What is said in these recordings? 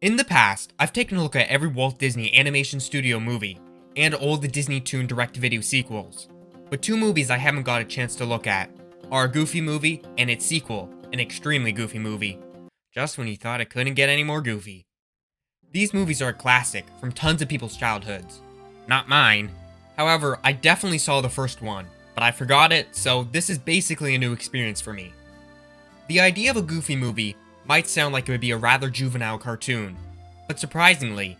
In the past, I've taken a look at every Walt Disney Animation Studio movie, and all the Disneytoon direct-to-video sequels. But two movies I haven't got a chance to look at are a Goofy movie and its sequel, an extremely goofy movie. Just when you thought it couldn't get any more goofy. These movies are a classic from tons of people's childhoods. Not mine. However, I definitely saw the first one, but I forgot it, so this is basically a new experience for me. The idea of a Goofy movie might sound like it would be a rather juvenile cartoon, but surprisingly,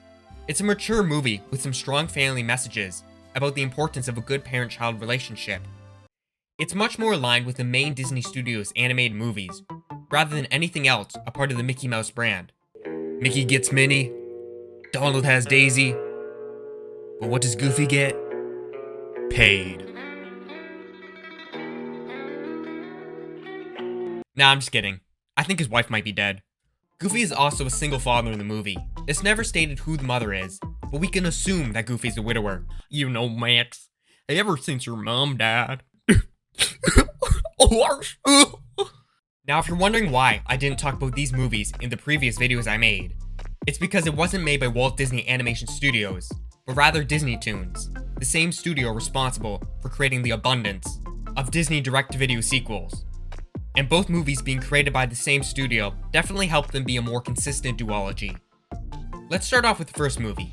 it's a mature movie with some strong family messages about the importance of a good parent-child relationship. It's much more aligned with the main Disney Studios animated movies, rather than anything else a part of the Mickey Mouse brand. Mickey gets Minnie, Donald has Daisy, but what does Goofy get? Paid. Nah, I'm just kidding. I think his wife might be dead. Goofy is also a single father in the movie. It's never stated who the mother is, but we can assume that Goofy's a widower. You know, Max, ever since your mom died. Now, if you're wondering why I didn't talk about these movies in the previous videos I made, it's because it wasn't made by Walt Disney Animation Studios, but rather Disneytoons, the same studio responsible for creating the abundance of Disney direct-to-video sequels. And both movies being created by the same studio definitely helped them be a more consistent duology. Let's start off with the first movie.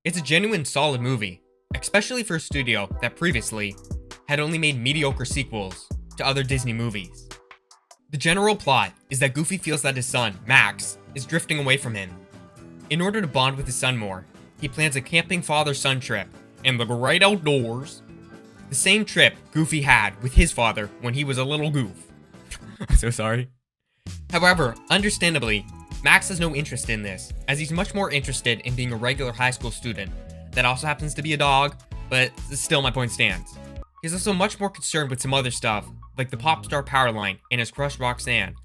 It's a genuine solid movie, especially for a studio that previously had only made mediocre sequels to other Disney movies. The general plot is that Goofy feels that his son, Max, is drifting away from him. In order to bond with his son more, he plans a camping father-son trip in the great outdoors. The same trip Goofy had with his father when he was a little goof. I'm so sorry. However, understandably, Max has no interest in this, as he's much more interested in being a regular high school student that also happens to be a dog, but still my point stands. He's also much more concerned with some other stuff, like the pop star power line and his crush Roxanne.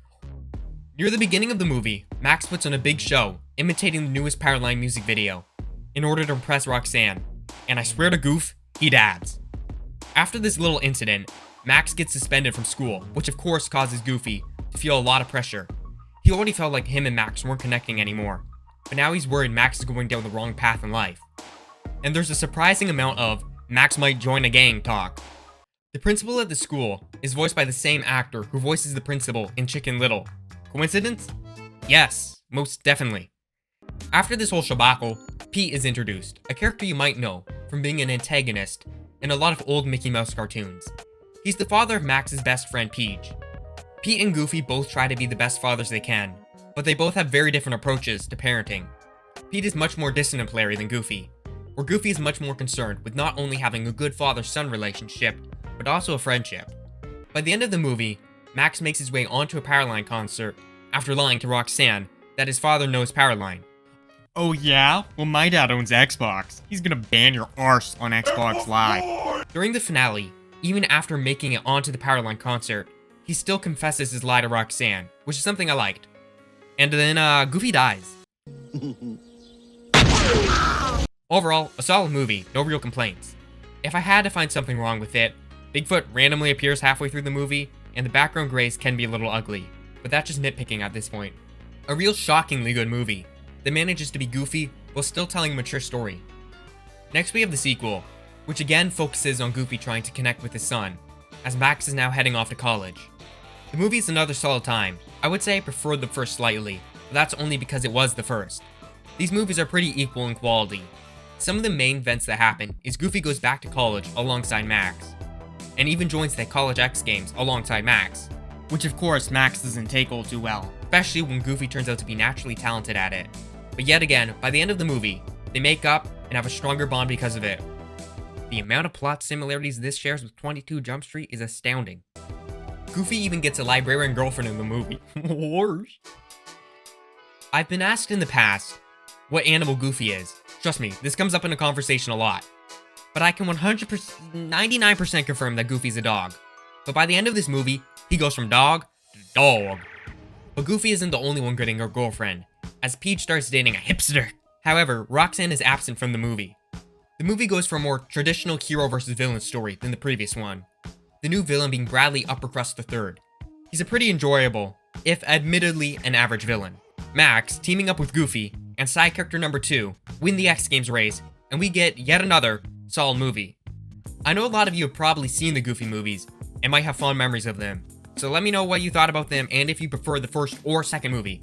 Near the beginning of the movie, Max puts on a big show, imitating the newest Powerline music video, in order to impress Roxanne, and I swear to Goof, he dabs. After this little incident, Max gets suspended from school, which of course causes Goofy to feel a lot of pressure. He already felt like him and Max weren't connecting anymore, but now he's worried Max is going down the wrong path in life. And there's a surprising amount of Max might join a gang talk. The principal at the school is voiced by the same actor who voices the principal in Chicken Little. Coincidence? Yes, most definitely. After this whole shabacle, Pete is introduced, a character you might know from being an antagonist in a lot of old Mickey Mouse cartoons. He's the father of Max's best friend, Peach. Pete and Goofy both try to be the best fathers they can, but they both have very different approaches to parenting. Pete is much more disciplinary than Goofy, where Goofy is much more concerned with not only having a good father-son relationship, but also a friendship. By the end of the movie, Max makes his way onto a Powerline concert after lying to Roxanne that his father knows Powerline. Oh yeah? Well, my dad owns Xbox. He's gonna ban your arse on Xbox Live. During the finale, even after making it onto the Powerline concert, he still confesses his lie to Roxanne, which is something I liked. And then, Goofy dies. Overall, a solid movie, no real complaints. If I had to find something wrong with it, Bigfoot randomly appears halfway through the movie, and the background grays can be a little ugly, but that's just nitpicking at this point. A real shockingly good movie that manages to be goofy while still telling a mature story. Next we have the sequel, which again focuses on Goofy trying to connect with his son, as Max is now heading off to college. The movie is another solid time. I would say I preferred the first slightly, but that's only because it was the first. These movies are pretty equal in quality. Some of the main events that happen is Goofy goes back to college alongside Max, and even joins the College X Games alongside Max, which of course Max doesn't take all too well, especially when Goofy turns out to be naturally talented at it. But yet again, by the end of the movie, they make up and have a stronger bond because of it. The amount of plot similarities this shares with 22 Jump Street is astounding. Goofy even gets a librarian girlfriend in the movie. Worse. I've been asked in the past what animal Goofy is. Trust me, this comes up in a conversation a lot. But I can 99% confirm that Goofy's a dog. But by the end of this movie, he goes from dog to dog. But Goofy isn't the only one getting a girlfriend, as Peach starts dating a hipster. However, Roxanne is absent from the movie. The movie goes for a more traditional hero versus villain story than the previous one, the new villain being Bradley Uppercrust III. He's a pretty enjoyable, if admittedly an average villain. Max, teaming up with Goofy, and side character number 2 win the X Games race, and we get yet another solid movie. I know a lot of you have probably seen the Goofy movies and might have fond memories of them, so let me know what you thought about them and if you prefer the first or second movie.